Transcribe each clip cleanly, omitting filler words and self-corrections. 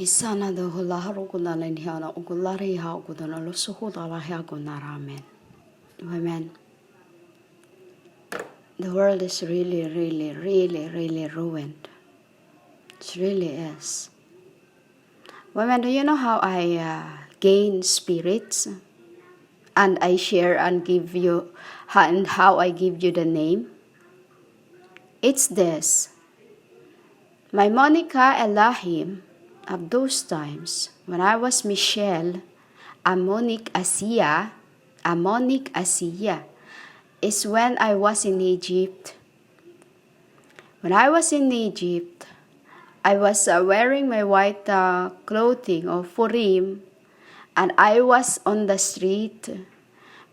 Isana do hulaharu kunana niana ukulari ha kudana lo suhudala ha kunaramen. Women, the world is really ruined. It really is. Women, do you know how I gain spirits? And I share and give you, and how I give you the name? It's this. My Monica Ellehcim, of those times, when I was Michelle, Monique Asia, is when I was in Egypt. When I was in Egypt, I was wearing my white clothing of Purim, and I was on the street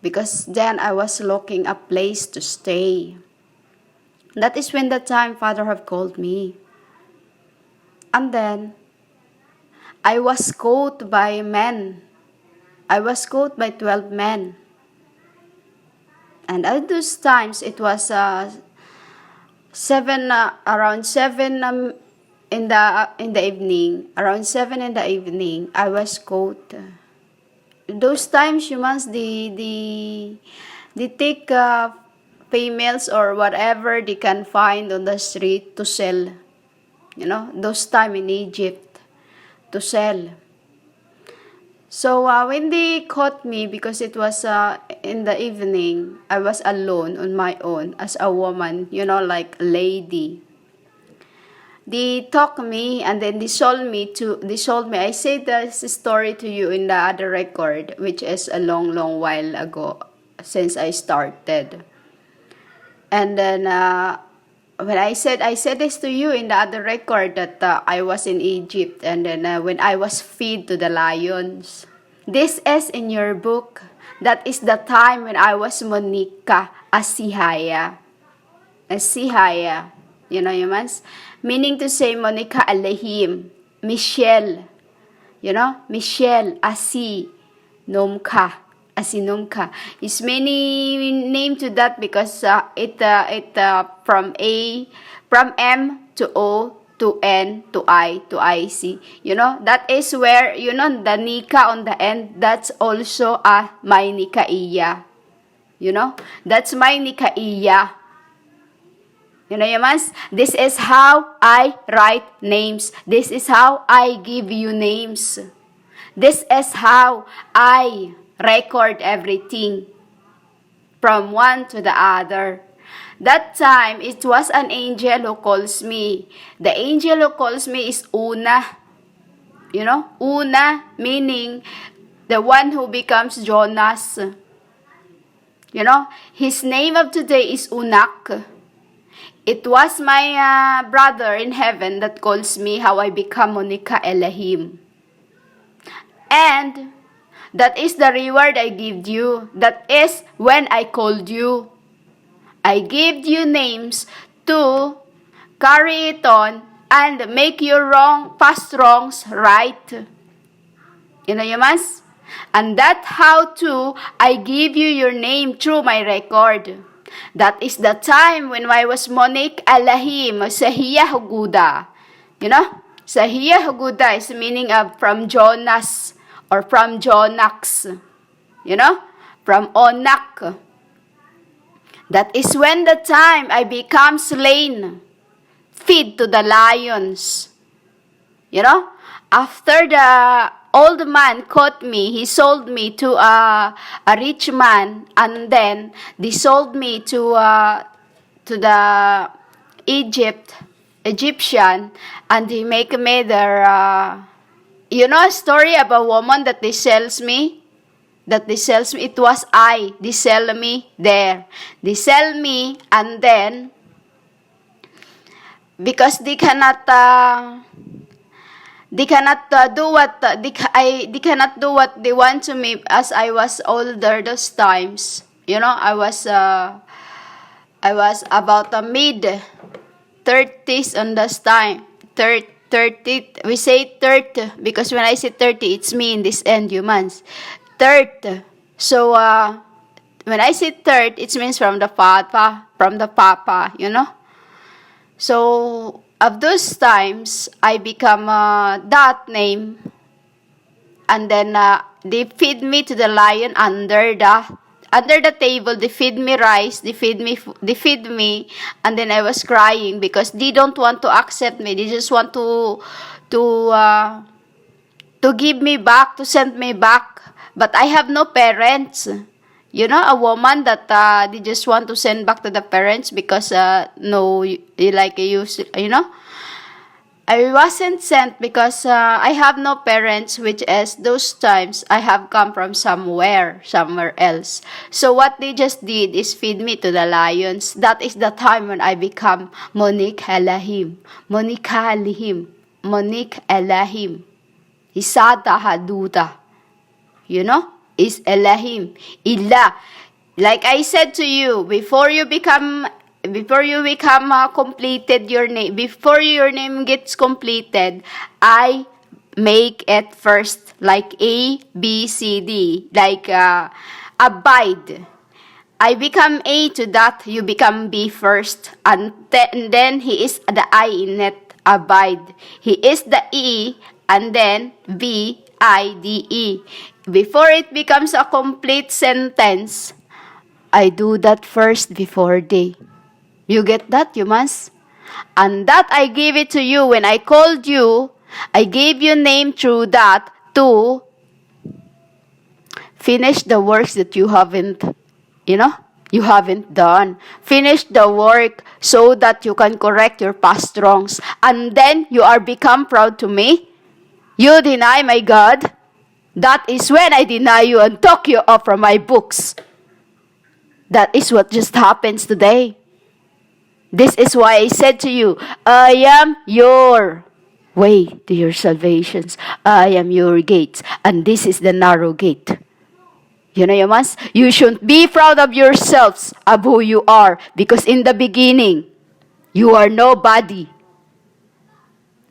because then I was looking a place to stay. That is when the time Father have called me. And then I was caught by men. I was caught by 12 men. And at those times, it was around 7 in the evening. Around 7 in the evening, I was caught. Those times, humans, they take females or whatever they can find on the street to sell. You know, those time in Egypt, to sell. So when they caught me, because it was in the evening, I was alone on my own as a woman, you know, like a lady. They took me and then they sold me. I said this story to you in the other record, which is a long while ago since I started. And then when I said this to you in the other record that I was in Egypt, and then when I was fed to the lions. This is in your book. That is the time when I was Monica Asihaya. You know, humans? Meaning to say Monica Ellehcim. Michelle. You know? Michelle Asinomka. Is many name to that because it from M to O to N to I to IC. You know, that is where, you know, the Nika on the end, that's also my Nikaiya. You know, that's my Nikaiya. You know, humans, this is how I write names. This is how I give you names. This is how I record everything from one to the other. That time, it was an angel who calls me. The angel who calls me is Una. You know, Una meaning the one who becomes Jonas. You know, his name of today is Unak. It was my brother in heaven that calls me how I become Monica Ellehcim. And that is the reward I give you. That is when I called you. I gave you names to carry it on and make your past wrongs right. You know, humans? And that how to I give you your name through my record. That is the time when I was Monique Ellehcim, Sahiya Huguda. You know? Sahiya Huguda is meaning of from Jonas or from Jonax. You know? From Onak. That is when the time I become slain, feed to the lions. You know, after the old man caught me, he sold me to a rich man, and then they sold me to the Egyptian, and he make me their, you know, a story about a woman that they sells me. It was they sell me there. They sell me, and then, because they cannot do what they cannot do what they want to me, as I was older those times. You know, I was about a mid-30s on this time. 30, we say 30, because when I say 30, it's me in this end, humans. Third. So, when I say third, it means from the papa, you know. So, of those times, I become that name, and then they feed me to the lion under the table. They feed me rice, they feed me, and then I was crying because they don't want to accept me. They just want to uh, to give me back, to send me back. But I have no parents. You know, a woman that they just want to send back to the parents because no, like you know. I wasn't sent because I have no parents, which is those times I have come from somewhere else. So what they just did is feed me to the lions. That is the time when I become Monique Ellehcim. Monique Ellehcim. Monique Ellehcim. Isata Haduta. You know? Is Ellehcim. Illa. Like I said to you, before you become completed your name, before your name gets completed, I make it first like A, B, C, D, like abide. I become A to that, you become B first, and then he is the I in it, abide. He is the E, and then B, I, D, E. Before it becomes a complete sentence, I do that first before they. You get that, humans? And that I gave it to you when I called you. I gave you name through that to finish the works that you haven't done. Finish the work so that you can correct your past wrongs. And then you are become proud to me. You deny my God. That is when I deny you and talk you off from my books. That is what just happens today. This is why I said to you, I am your way to your salvations. I am your gates. And this is the narrow gate. You know, you shouldn't be proud of yourselves, of who you are. Because in the beginning, you are nobody.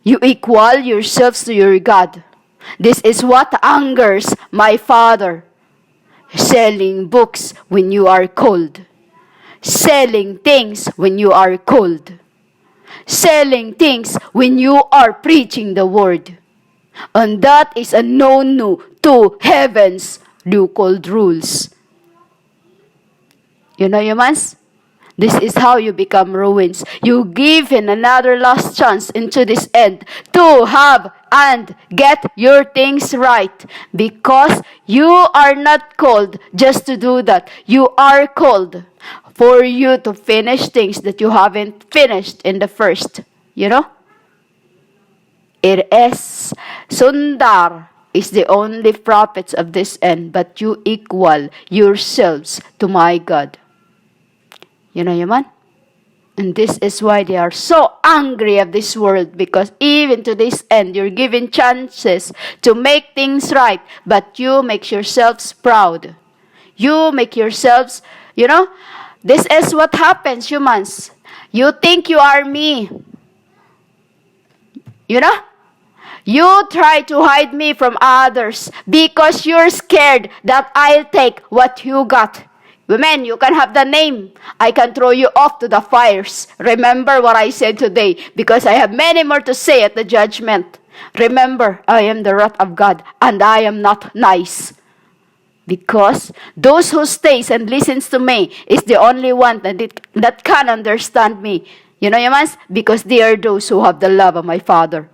You equal yourselves to your God. This is what angers my Father. Selling books when you are cold. Selling things when you are cold. Selling things when you are preaching the word. And that is a no-no to heaven's new-called rules. You know, humans? This is how you become ruins. You give in another last chance into this end to have and get your things right. Because you are not called just to do that. You are called for you to finish things that you haven't finished in the first. You know? It is Sundar is the only prophets of this end, but you equal yourselves to my God. You know, Yaman? And this is why they are so angry of this world, because even to this end, you're given chances to make things right, but you make yourselves proud. You make yourselves, you know, this is what happens, humans. You think you are me. You know? You try to hide me from others because you're scared that I'll take what you got. Women, you can have the name. I can throw you off to the fires. Remember what I said today, because I have many more to say at the judgment. Remember, I am the wrath of God, and I am not nice. Because those who stays and listens to me is the only one that can understand me. You know, Yamans? Because they are those who have the love of my Father.